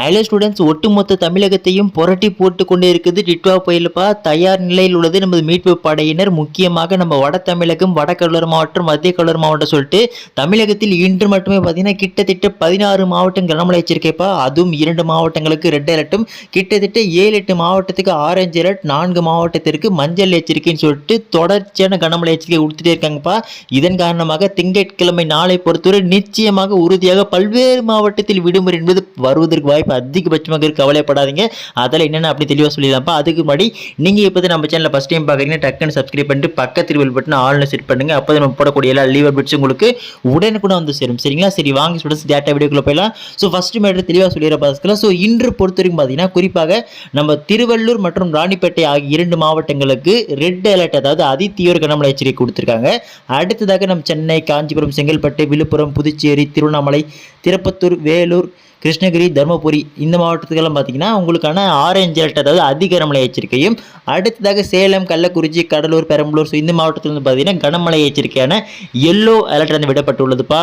Hello students, ஒட்டுமொத்த தமிழகத்தையும் புரட்டி போட்டு கொண்டே இருக்குது டிட்வா புயலுப்பா. தயார் நிலையில் உள்ளது நமது மீட்பு படையினர். முக்கியமாக நம்ம வட தமிழகம், வடகடலோர மாவட்டம், மத்திய கடலோர மாவட்டம் சொல்லிட்டு தமிழகத்தில் இன்று மட்டுமே பார்த்தீங்கன்னா கிட்டத்தட்ட 16 மாவட்டம் கனமழை எச்சரிக்கைப்பா. அதுவும் 2 மாவட்டங்களுக்கு ரெட் அலர்ட்டும், கிட்டத்தட்ட 7-8 மாவட்டத்துக்கு ஆரஞ்சு அலர்ட், 4 மாவட்டத்திற்கு மஞ்சள் எச்சரிக்கைன்னு சொல்லிட்டு தொடர்ச்சியான கனமழை எச்சரிக்கை கொடுத்துட்டே இருக்காங்கப்பா. இதன் காரணமாக திங்கட்கிழமை நாளை பொறுத்தவரை நிச்சயமாக உறுதியாக பல்வேறு மாவட்டத்தில் விடுமுறை என்பது வருவதற்கு வாய்ப்பு அதிகபட்சமாக இருக்கு. கவலைப்படாதீங்க. அதில் என்னென்ன அப்படி தெளிவாக சொல்லிடலாம்ப்பா. அதுக்கு முன்னாடி நீங்கள் இப்போ நம்ம சேனலில் ஃபஸ்ட் டைம் பார்க்குறீங்கன்னா டக்குன்னு சப்ஸ்கிரைப் பண்ணிட்டு பக்கத்தில் பெல் பட்டன் ஆல்னு செட் பண்ணுங்க. அப்போ நம்ம போடக்கூடிய எல்லா லீவ் அப்டேட்ஸ் உங்களுக்கு உடனுக்குடன் வந்து சேரும். சரிங்களா? சரி, வாங்க ஸ்டூடெண்ட்ஸ் டேட்டா வீடியோக்குள்ள போயிடலாம். ஸோ ஃபஸ்ட்டு மேட்ரு தெளிவாக சொல்லிடுற பார்த்துக்கலாம். ஸோ இன்று பொறுத்த வரைக்கும் பார்த்தீங்கன்னா குறிப்பாக நம்ம திருவள்ளூர் மற்றும் ராணிப்பேட்டை ஆகிய 2 மாவட்டங்களுக்கு ரெட் அலர்ட், அதாவது அதிதீவிர கனமழை எச்சரிக்கை கொடுத்துருக்காங்க. அடுத்ததாக நம்ம சென்னை, காஞ்சிபுரம், செங்கல்பட்டு, விழுப்புரம், புதுச்சேரி, திருவண்ணாமலை, திருப்பத்தூர், வேலூர், கிருஷ்ணகிரி, தருமபுரி இந்த மாவட்டத்துக்கெல்லாம் பார்த்தீங்கன்னா உங்களுக்கான ஆரஞ்சு அலர்ட், அதாவது அதிக கனமழை எச்சரிக்கையும். அடுத்ததாக சேலம், கள்ளக்குறிச்சி, கடலூர், பெரம்பலூர், ஸோ இந்த மாவட்டத்தில் வந்து பார்த்தீங்கன்னா கனமழை எச்சரிக்கையான எல்லோ அலர்ட் வந்து விடப்பட்டுள்ளதுப்பா.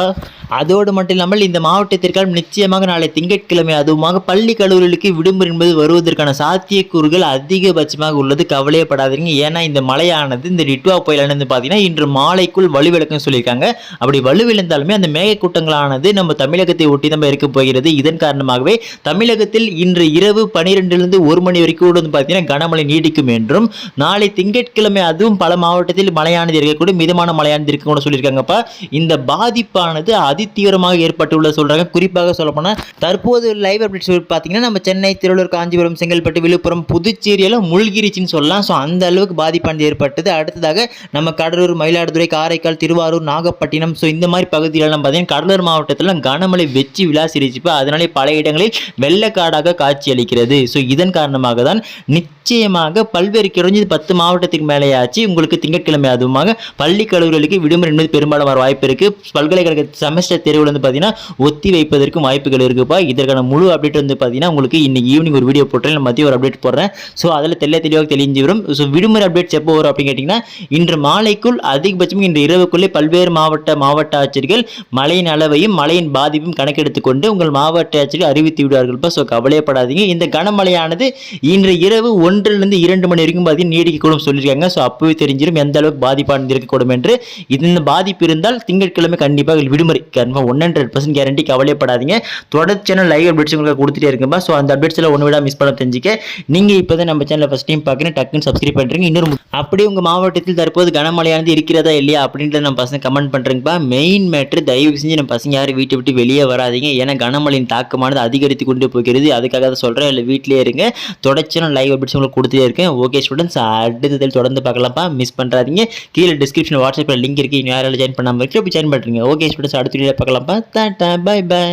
அதோடு மட்டும் இல்லாமல் இந்த மாவட்டத்திற்கால் நிச்சயமாக நாளை திங்கட்கிழமை அதுவுமாக பள்ளி கல்லூரிகளுக்கு விடுமுறை என்பது வருவதற்கான சாத்தியக்கூறுகள் அதிகபட்சமாக உள்ளது. கவலையப்படாதீங்க. ஏன்னா இந்த மழையானது, இந்த டிட்வா புயலானது பார்த்தீங்கன்னா இன்று மாலைக்குள் வலுவிழக்குன்னு சொல்லியிருக்காங்க. அப்படி வலுவிழந்தாலுமே அந்த மேகக்கூட்டங்களானது நம்ம தமிழகத்தை ஒட்டி தான் இருக்க போகிறது. இதன் காரணமாகவே தமிழகத்தில் இன்று இரவு 12லிருந்து 1 மணி வரைக்கும் வந்து பார்த்தீங்கன்னா கனமழை நீடிக்கும் என்றும், நாளை திங்கட்கிழமை அதுவும் பல மாவட்டத்தில் மழையானது இருக்கக்கூடும், மிதமான மழையானது இருக்கக்கூட சொல்லியிருக்காங்கப்பா. இந்த பாதிப்பானது அதிதீவிரமாக ஏற்பட்டுள்ள சொல்றாங்க. குறிப்பாக சொல்லப்போனால் தற்போது லைவ் அப்டேட்ஸ் பார்த்தீங்கன்னா நம்ம சென்னை, திருவள்ளூர், காஞ்சிபுரம், செங்கல்பட்டு, விழுப்புரம், புதுச்சேரியெல்லாம் மூழ்கிருச்சுன்னு சொல்லலாம். ஸோ அந்த அளவுக்கு பாதிப்பானது ஏற்பட்டது. அடுத்ததாக நம்ம கடலூர், மயிலாடுதுறை, காரைக்கால், திருவாரூர், நாகப்பட்டினம், ஸோ இந்த மாதிரி பகுதிகளெல்லாம் பார்த்தீங்கன்னா கடலூர் மாவட்டத்தில் கனமழை வெச்சு விளாசிருச்சுப்பா. அதனால பல இடங்களில் வெள்ளக்காடாக காட்சி அளிக்கிறது. ஸோ இதன் காரணமாக தான் நிச்சயமாக பல்வேறு குறைஞ்சது 10 மாவட்டத்துக்கு மேலேயாச்சு உங்களுக்கு திங்கட்கிழமை அதுவுமாக பள்ளி கல்லூரிகளுக்கு விடுமுறை என்பது பெரும்பாலும் வர வாய்ப்பு இருக்கு. பல்கலைக்கழக செமஸ்டர் தேர்வுகள் வந்து பார்த்தீங்கன்னா ஒத்தி வைப்பதற்கும் வாய்ப்புகள் இருக்குப்பா. இதற்கான முழு அப்டேட் வந்து பார்த்தீங்கன்னா உங்களுக்கு இன்னைக்கு ஈவினிங் ஒரு வீடியோ போட்டுறேன், மதியம் ஒரு அப்டேட் போடுறேன். ஸோ அதில் தெளிவாக தெரிஞ்சு வரும். ஸோ விடுமுறை அப்டேட்ஸ் எப்போ வரும் அப்படின்னு கேட்டிங்கன்னா இன்று மாலைக்குள், அதிகபட்சம் இன்று இரவுக்குள்ளே பல்வேறு மாவட்ட ஆட்சியர்கள் மழையின் அளவையும் மழையின் பாதிப்பும் கணக்கெடுத்துக்கொண்டு உங்கள் மாவட்ட ஆட்சியர்கள் அறிவித்து விடுவார்கள். ஸோ கவலையப்படாதீங்க. இந்த கனமழையானது இன்று இரவு 1லிருந்து 2 மணி வரைக்கும் பார்த்தீங்கன்னா நீடிக்கக்கூடும் சொல்லியிருக்காங்க. ஸோ அப்பவே தெரிஞ்சிடும் எந்த அளவுக்கு பாதிப்பானது இருக்கக்கூடும் என்று. இந்த பாதிப்பு இருந்தால் திங்கட்கிழமை கண்டிப்பாக விடுமுறை, 100% கேரண்டி. கவலைப்படாதீங்க. தொடர்ச்சியான லைவ் அப்டேட்ஸ் உங்களுக்கு கொடுத்துட்டே இருக்கும்பா. ஸோ அந்த அப்டேட்ஸ் எல்லாம் ஒன்று விட மிஸ் பண்ண தெரிஞ்சுக்க நீங்கள் இப்போ தான் நம்ம சேனலை ஃபஸ்ட் டைம் பார்க்குறேன், டக்குன்னு சப்ஸ்கிரைப் பண்ணுறீங்க. இன்னொரு அப்படியே உங்கள் மாவட்டத்தில் தற்போது கனமழையானது இருக்கிறதா இல்லையா அப்படின்றத நம்ம பசங்க கமெண்ட் பண்ணுறீங்கப்பா. மெயின் மேட்ரு, தயவு செஞ்சு நம்ம பசங்க யாரும் வீட்டை விட்டு வெளியே வராதிங்க. ஏன்னா கனமழையின் தாக்கமானது அதிகரித்து கொண்டு போகிறது. அதுக்காக தான் சொல்கிறேன். இல்லை வீட்டிலே இருங்க. தொடர்ச்சியான லைவ் அப்டேட்ஸ் உங்களுக்கு கொடுத்துட்டே இருக்கேன். ஓகே ஸ்டூடெண்ட்ஸ், அடுத்ததில் தொடர்ந்து பார்க்கலாம்ப்பா. மிஸ் பண்ணுறாதீங்க. கீழே டிஸ்கிரிப்ஷன் வாட்ஸ்அப்பில் லிங்க் இருக்குது. யாராலும் ஜாயின் பண்ணாமல் இருக்கு, அப்படி ஜாயின் பண்ணுறீங்க. ஓகே ஸ்டூடெண்ட்ஸ், அடுத்த வீடியோ பார்க்கலாம்ப்பா. Tata, bye by.